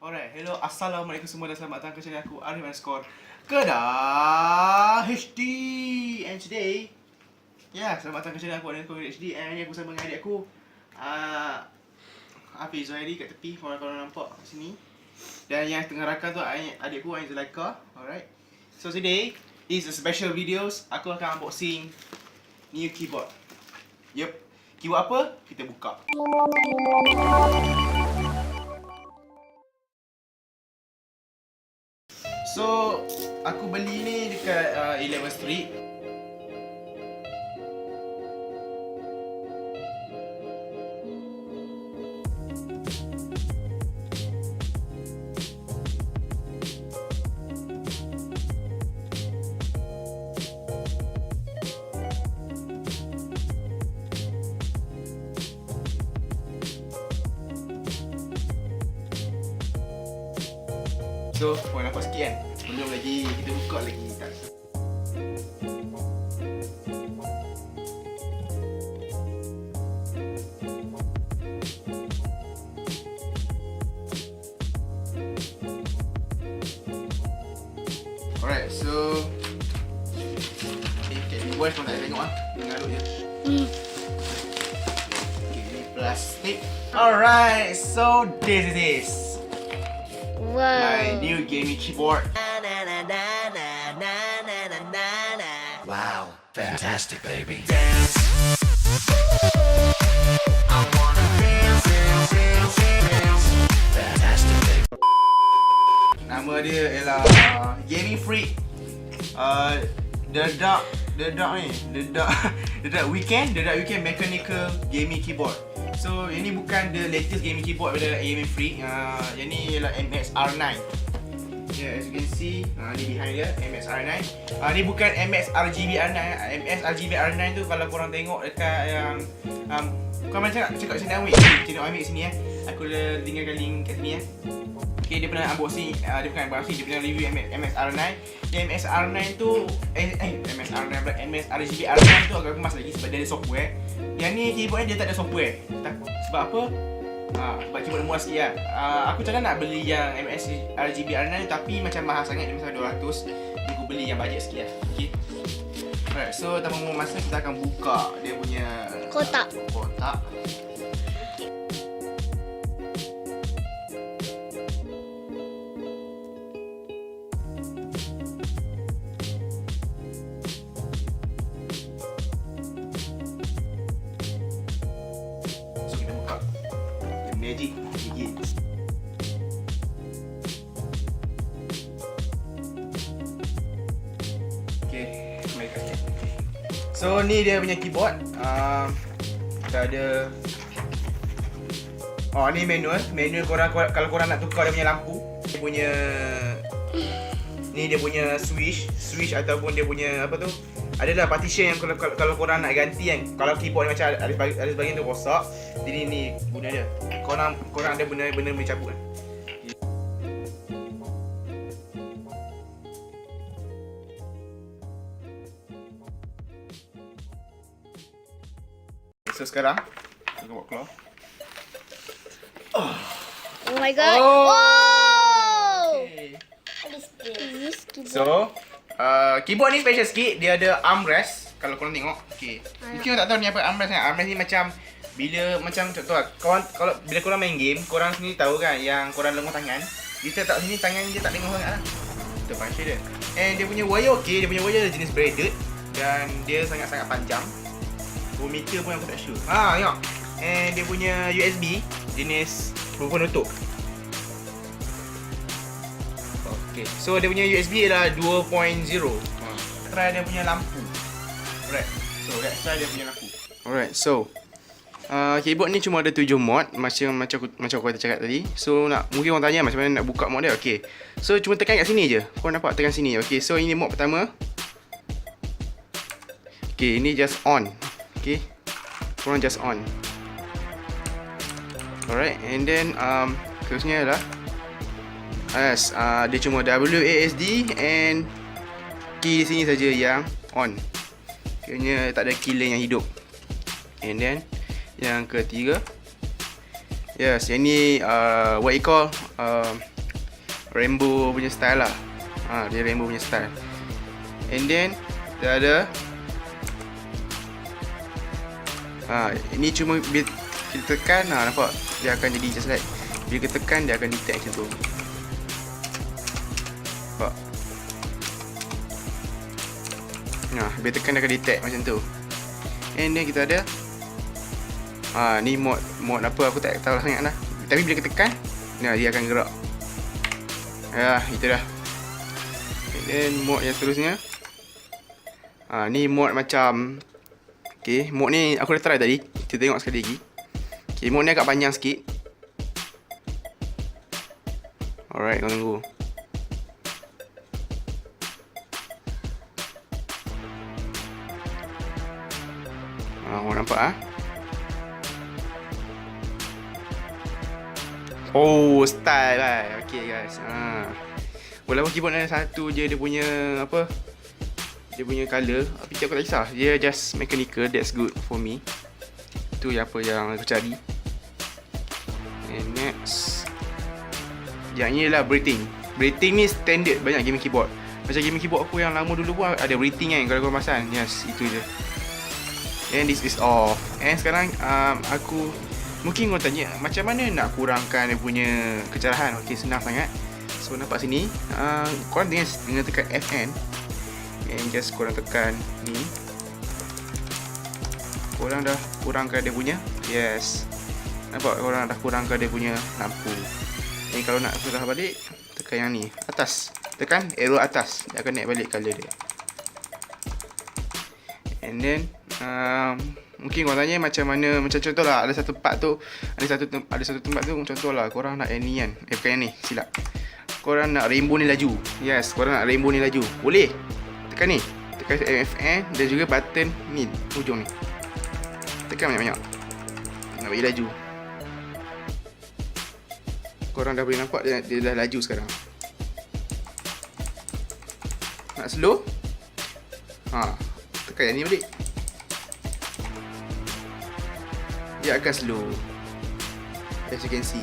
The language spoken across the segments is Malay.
Alright, hello, assalamualaikum semua dan selamat datang ke channel aku, Arif_Kedah HD. And today, selamat datang ke channel aku, Arif_Kedah HD. And ni aku sama dengan adik aku, Hafiz Zuhairi kat tepi, korang nampak kat sini. Dan yang tengah rakam tu adikku, Ain Zulaika. Alright, so today is a special videos. Aku akan unboxing new keyboard. Yup, keyboard apa? Kita buka. So, aku beli ni dekat 11 Street. So, korang nampak sikit kan? Belum lagi, kita buka lagi tak. Alright, so okay, boys pun tak ada tengok lah. Mengarut je. Okay, ni plastik. Alright, so this is it. Wow. My new gaming keyboard. Wow, fantastic, baby. Fantastic, baby. Nama dia ialah Gaming Freak. The Dark Weekend Mechanical Gaming Keyboard. So, ini bukan the latest gaming keyboard pada Gaming Freak. Yang ni ialah MSR9. As you can see, ni behind dia, MSR9. Ni bukan MSRGB-R9. MSRGB-R9 tu kalau korang tengok dekat yang korang macam cakap channel Amik sini aku tinggalkan link kat sini Okay, dia pernah unboxing, dia pernah review MSR9. Yang MSR9 tu MSRGB-R9 tu agak kemas lagi sebab dia ada software. Yang ni keyboard ni dia tak ada software. Sebab apa? Sebab keyboard murah sikit lah. Aku cakap nak beli yang MSRGB-R9 tapi macam mahal sangat, dia macam 200. Jadi aku beli yang bajet sikit lah. Okay. Alright, so tanpa membuang masa kita akan buka dia punya Kotak. So kita buka. The magic begins. Okay, kembali ke sikit. So ni dia punya keyboard. Kita ada ni manual korang kalau korang nak tukar dia punya lampu. Dia punya ni dia punya switch ataupun dia punya apa tu? Adalah partition yang kalau korang nak ganti kan. Kalau keyboard ni macam ada sebahagian tu rosak. Jadi ni guna dia. Korang ada benda boleh cabut kan. So sekarang kita buat keluar. Oh my god. Okay. What is this? So, keyboard ni special sikit. Dia ada armrest. Kalau korang tengok. Okay. Mungkin korang tak tahu ni apa armrest kan. Armrest ni macam contoh bila korang main game, korang sendiri tahu kan yang korang lemah tangan. Dia tak sini tangan dia tak tengok sangat lah. Itu function dia. And dia punya wire okey. Dia punya wire jenis braided. Dan dia sangat-sangat panjang. 2 meter pun aku tak sure. Tengok. And dia punya USB jenis penutup. Okay, so dia punya USB ialah 2.0. Try dia punya lampu. Alright, so let's try dia punya lampu. Alright, so keyboard ni cuma ada 7 mod macam aku cakap tadi. So mungkin orang tanya macam mana nak buka mod dia. Okay, so cuma tekan kat sini je. Korang nampak tekan sini. Okay, so ini mod pertama. Okay, ini just on. Okay, korang just on. Alright, and then terusnya adalah dia cuma WASD and key di sini saja yang on. Kiranya tak ada key lain yang hidup. And then yang ketiga, yes, yang ni what you call rainbow punya style lah. Dia rainbow punya style. And then dia ada ini cuma bila kita tekan, nampak dia akan jadi just like bila kita tekan dia akan detect macam tu. Nampak? Bila tekan dia akan detect macam tu. And then kita ada ni mod apa aku tak tahu sangat lah. Tapi bila kita tekan dia akan gerak. Itu dah. And then mod yang seterusnya ni mod macam mod ni aku dah try tadi. Kita tengok sekali lagi. Mod ni agak panjang sikit. Alright, kau tunggu. Kau nampak Oh, style lah. Okay guys. Walaupun keyboard ada satu je dia punya apa? Dia punya color, tapi aku tak kisah. Dia just mechanical, that's good for me. Itu apa yang aku cari. And next, yang ni adalah breathing. Breathing ni standard banyak gaming keyboard. Macam gaming keyboard aku yang lama dulu pun ada breathing kan, kalau kau perasan. Yes, itu je. And this is off. And sekarang aku mungkin kau tanya macam mana nak kurangkan dia punya kecerahan. Okay, senang sangat. So nampak sini, korang dengan tekan FN. And just korang tekan ni, korang dah kurangkan dia punya. Yes, nampak korang dah kurangkan dia punya lampu. Ni kalau nak sudah balik, tekan yang ni atas, tekan arrow atas, dia akan naik balik color dia. And then mungkin korang tanya macam mana, macam contoh lah, ada satu part tu, ada satu tempat tu, contoh lah korang nak ni kan, bukan yang ni, silap. Korang nak rainbow ni laju. Yes, korang nak rainbow ni laju, boleh tekan ni, tekan FN dan juga button ni hujung ni, tekan banyak-banyak nak bagi laju. Korang dah boleh nampak dia dah laju sekarang. Nak slow, tekan yang ni balik, dia akan slow, as you can see.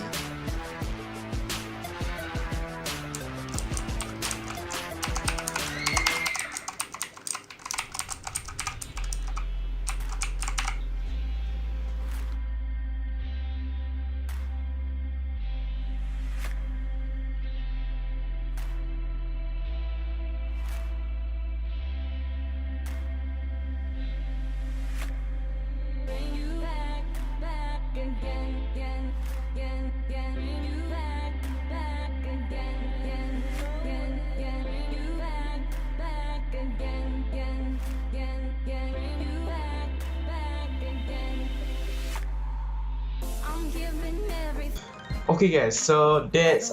Okay guys, so that's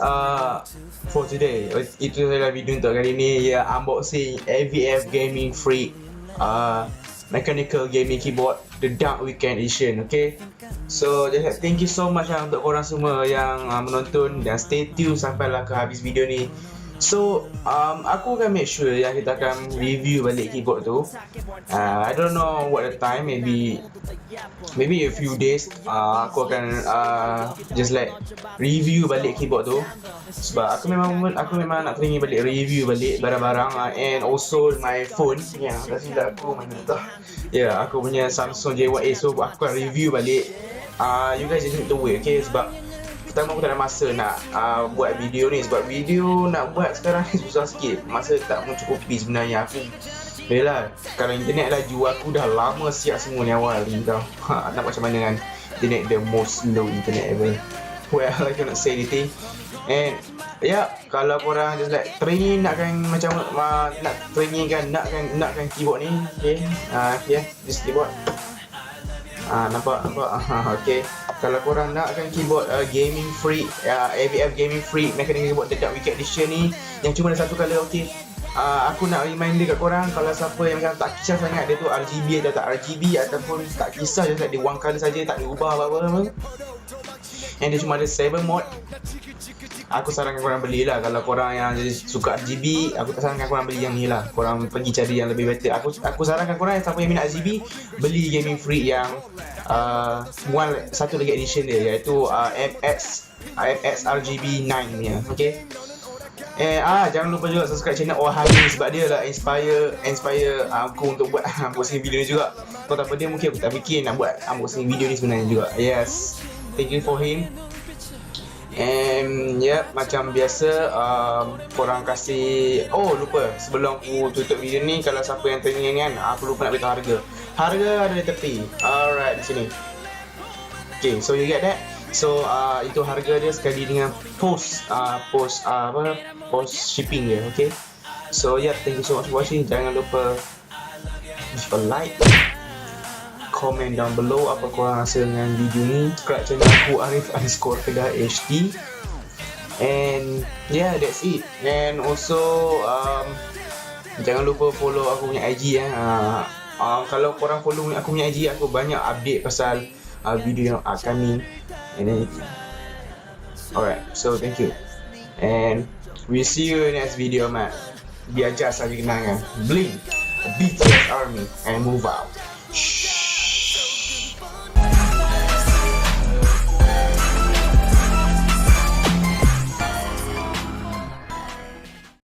for today. Itu adalah video untuk kali ni, unboxing AVF Gaming Freak mechanical gaming keyboard, the Dark Weekend Edition. Okay, so just thank you so much untuk korang semua yang menonton dan stay tune sampailah ke habis video ni. So aku akan make sure yang kita akan review balik keyboard tu. I don't know what the time, maybe a few days. Aku akan just like review balik keyboard tu, sebab aku memang nak teringin balik review balik barang-barang, and also my phone. Dah silap aku mana tau. Aku punya Samsung J1A, so aku akan review balik. You guys just need to wait, okay? Sebab pertama aku tak ada masa nak buat video ni, sebab video nak buat sekarang ni susah sikit, masa tak mencukupi sebenarnya aku. Yelah, kalau internet laju, aku dah lama siap semua ni awal ni tau. Nak macam mana kan internet, the most slow internet ever. Well, I cannot say anything. And kalau korang just like training nakkan macam nak training kan, nakkan keyboard ni, okay, this keyboard. Nampak. Okay, kalau korang nakkan keyboard Gaming Freak, AVF Gaming Freak mechanical keyboard The Dark Weekend Edition ni, yang cuma ada satu colour, okay. Aku nak reminder kat korang, kalau siapa yang macam tak kisah sangat dia tu RGB atau tak RGB, ataupun tak kisah je dia one colour saja, tak diubah apa-apa, and dia cuma ada 7 mod, aku sarankan korang belilah. Kalau korang yang jadi suka RGB, aku tak sarankan korang beli yang ni lah, korang pergi cari yang lebih better. Aku sarankan korang, siapa yang minat RGB, beli Gaming Freak yang satu lagi edition dia, iaitu FX RGB 9 ni, okay. And jangan lupa juga subscribe channel Ohani sebab dia lah inspire aku untuk buat unboxing video ni juga. Kalau tanpa dia mungkin aku tak fikir nak buat unboxing video ni sebenarnya juga. Yes, thank you for him. And macam biasa korang kasih, lupa sebelum aku tutup video ni, kalau siapa yang tanya ni kan, aku lupa nak beritahu harga ada di tepi. Alright, di sini. Okay, so you get that. So itu harga dia sekali dengan post shipping dia. Okay, so thank you so much for watching. Jangan lupa give a like, comment down below apa korang rasa dengan video ni. Subscribe channel aku Arif_Kedah_HD. And that's it. And also jangan lupa follow aku punya IG kalau korang follow aku punya IG, aku banyak update pasal video yang upcoming and anything. Alright, so thank you. And we see you in next video, man. Biar just saja kenangan. Blink, BTS Army, and move out.